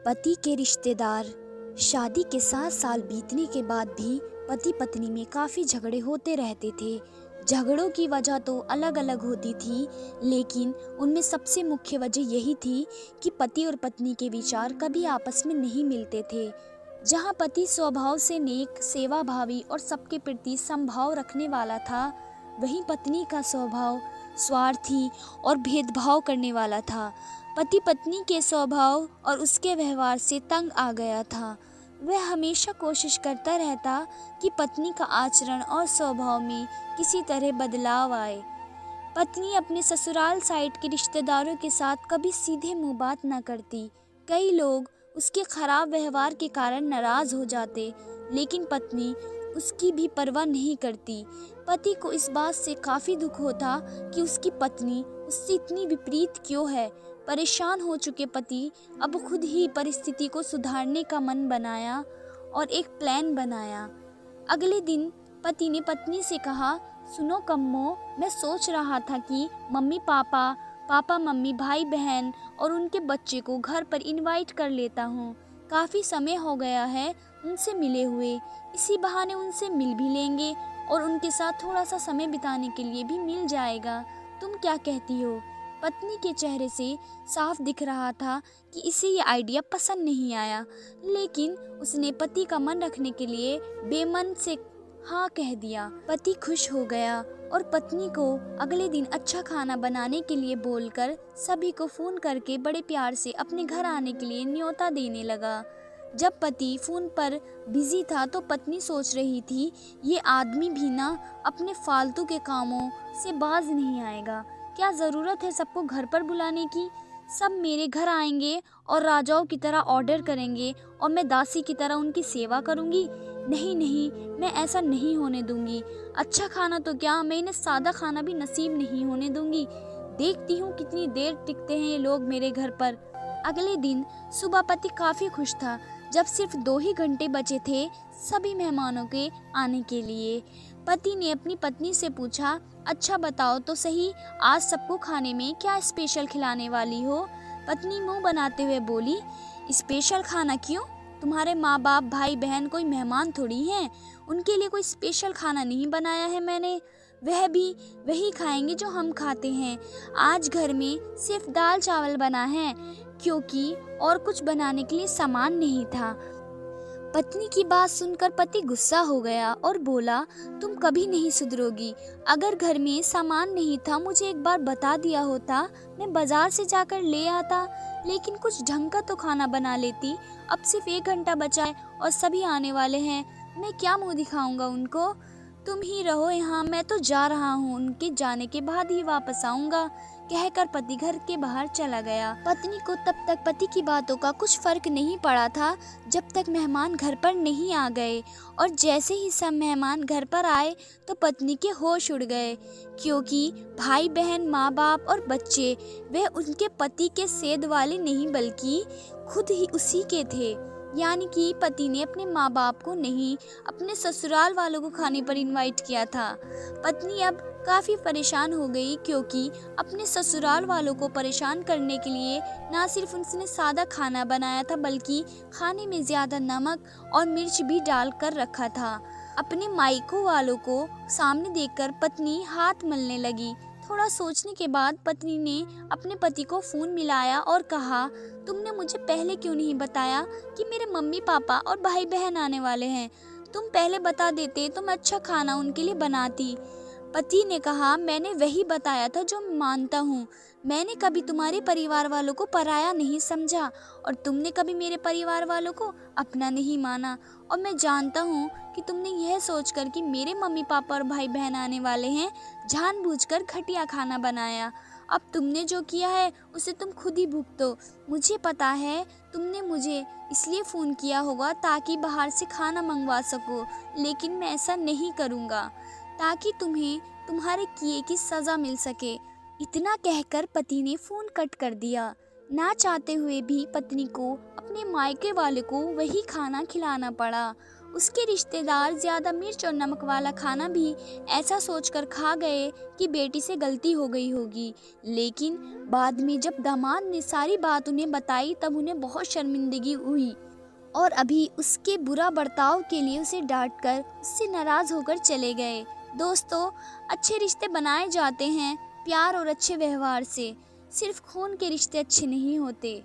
पति के रिश्तेदार। शादी के 7 साल बीतने के बाद भी पति पत्नी में काफ़ी झगड़े होते रहते थे। झगड़ों की वजह तो अलग अलग होती थी, लेकिन उनमें सबसे मुख्य वजह यही थी कि पति और पत्नी के विचार कभी आपस में नहीं मिलते थे। जहाँ पति स्वभाव से नेक, सेवाभावी और सबके प्रति समभाव रखने वाला था, वहीं पत्नी का स्वभाव स्वार्थी और भेदभाव करने वाला था। पति पत्नी के स्वभाव और उसके व्यवहार से तंग आ गया था। वह हमेशा कोशिश करता रहता कि पत्नी का आचरण और स्वभाव में किसी तरह बदलाव आए। पत्नी अपने ससुराल साइड के रिश्तेदारों के साथ कभी सीधे मुंह बात न करती। कई लोग उसके खराब व्यवहार के कारण नाराज हो जाते, लेकिन पत्नी उसकी भी परवाह नहीं करती। पति को इस बात से काफ़ी दुख होता कि उसकी पत्नी उससे इतनी विपरीत क्यों है। परेशान हो चुके पति अब खुद ही परिस्थिति को सुधारने का मन बनाया और एक प्लान बनाया। अगले दिन पति ने पत्नी से कहा, सुनो कम्मो, मैं सोच रहा था कि मम्मी पापा, पापा मम्मी, भाई बहन और उनके बच्चे को घर पर इनवाइट कर लेता हूँ। काफ़ी समय हो गया है उनसे मिले हुए, इसी बहाने उनसे मिल भी लेंगे और उनके साथ थोड़ा सा समय बिताने के लिए भी मिल जाएगा। तुम क्या कहती हो? पत्नी के चेहरे से साफ दिख रहा था कि इसे ये आइडिया पसंद नहीं आया, लेकिन उसने पति का मन रखने के लिए बेमन से हाँ कह दिया। पति खुश हो गया और पत्नी को अगले दिन अच्छा खाना बनाने के लिए बोलकर सभी को फ़ोन करके बड़े प्यार से अपने घर आने के लिए न्योता देने लगा। जब पति फ़ोन पर बिजी था तो पत्नी सोच रही थी, ये आदमी भी ना अपने फालतू के कामों से बाज नहीं आएगा। क्या ज़रूरत है सबको घर पर बुलाने की? सब मेरे घर आएंगे और राजाओं की तरह ऑर्डर करेंगे और मैं दासी की तरह उनकी सेवा करूंगी। नहीं नहीं, मैं ऐसा नहीं होने दूंगी। अच्छा खाना तो क्या, मैं इन्हें सादा खाना भी नसीब नहीं होने दूंगी। देखती हूँ कितनी देर टिकते हैं ये लोग मेरे घर पर। अगले दिन सुबह पति काफ़ी खुश था जब सिर्फ 2 ही घंटे बचे थे सभी मेहमानों के आने के लिए। पति ने अपनी पत्नी से पूछा, अच्छा बताओ तो सही, आज सबको खाने में क्या स्पेशल खिलाने वाली हो? पत्नी मुंह बनाते हुए बोली, स्पेशल खाना क्यों? तुम्हारे माँ बाप, भाई बहन कोई मेहमान थोड़ी हैं, उनके लिए कोई स्पेशल खाना नहीं बनाया है मैंने। वह भी वही खाएंगे जो हम खाते हैं। आज घर में सिर्फ दाल चावल बना है, क्योंकि और कुछ बनाने के लिए सामान नहीं था। पत्नी की बात सुनकर पति गुस्सा हो गया और बोला, तुम कभी नहीं सुधरोगी। अगर घर में सामान नहीं था मुझे एक बार बता दिया होता, मैं बाजार से जाकर ले आता, लेकिन कुछ ढंग का तो खाना बना लेती। अब सिर्फ 1 घंटा बचा है और सभी आने वाले हैं, मैं क्या मुंह दिखाऊंगा उनको? तुम ही रहो यहाँ, मैं तो जा रहा हूँ, उनके जाने के बाद ही वापस आऊँगा, कहकर पति घर के बाहर चला गया। पत्नी को तब तक पति की बातों का कुछ फर्क नहीं पड़ा था जब तक मेहमान घर पर नहीं आ गए, और जैसे ही सब मेहमान घर पर आए तो पत्नी के होश उड़ गए, क्योंकि भाई बहन, माँ बाप और बच्चे वे उनके पति के सेध वाले नहीं बल्कि खुद ही उसी के थे। यानी कि पति ने अपने माँ बाप को नहीं, अपने ससुराल वालों को खाने पर इनवाइट किया था। पत्नी अब काफ़ी परेशान हो गई, क्योंकि अपने ससुराल वालों को परेशान करने के लिए ना सिर्फ उसने सादा खाना बनाया था बल्कि खाने में ज़्यादा नमक और मिर्च भी डाल कर रखा था। अपने मायको वालों को सामने देखकर पत्नी हाथ मलने लगी। थोड़ा सोचने के बाद पत्नी ने अपने पति को फ़ोन मिलाया और कहा, तुमने मुझे पहले क्यों नहीं बताया कि मेरे मम्मी पापा और भाई बहन आने वाले हैं? तुम पहले बता देते तो मैं अच्छा खाना उनके लिए बनाती। पति ने कहा, मैंने वही बताया था जो मानता हूँ। मैंने कभी तुम्हारे परिवार वालों को पराया नहीं समझा और तुमने कभी मेरे परिवार वालों को अपना नहीं माना, और मैं जानता हूँ कि तुमने यह सोचकर कि मेरे मम्मी पापा और भाई बहन आने वाले हैं जानबूझकर घटिया खाना बनाया। अब तुमने जो किया है उसे तुम खुद ही भुगतो। मुझे पता है तुमने मुझे इसलिए फ़ोन किया होगा ताकि बाहर से खाना मंगवा सको, लेकिन मैं ऐसा नहीं करूँगा, ताकि तुम्हें तुम्हारे किए की सज़ा मिल सके। इतना कहकर पति ने फ़ोन कट कर दिया। ना चाहते हुए भी पत्नी को अपने मायके वाले को वही खाना खिलाना पड़ा, उसके रिश्तेदार ज़्यादा मिर्च और नमक वाला खाना भी ऐसा सोचकर खा गए कि बेटी से गलती हो गई होगी। लेकिन बाद में जब दामाद ने सारी बात उन्हें बताई तब उन्हें बहुत शर्मिंदगी हुई और अभी उसके बुरा बर्ताव के लिए उसे डांटकर उससे नाराज़ होकर चले गए। दोस्तों, अच्छे रिश्ते बनाए जाते हैं प्यार और अच्छे व्यवहार से, सिर्फ खून के रिश्ते अच्छे नहीं होते।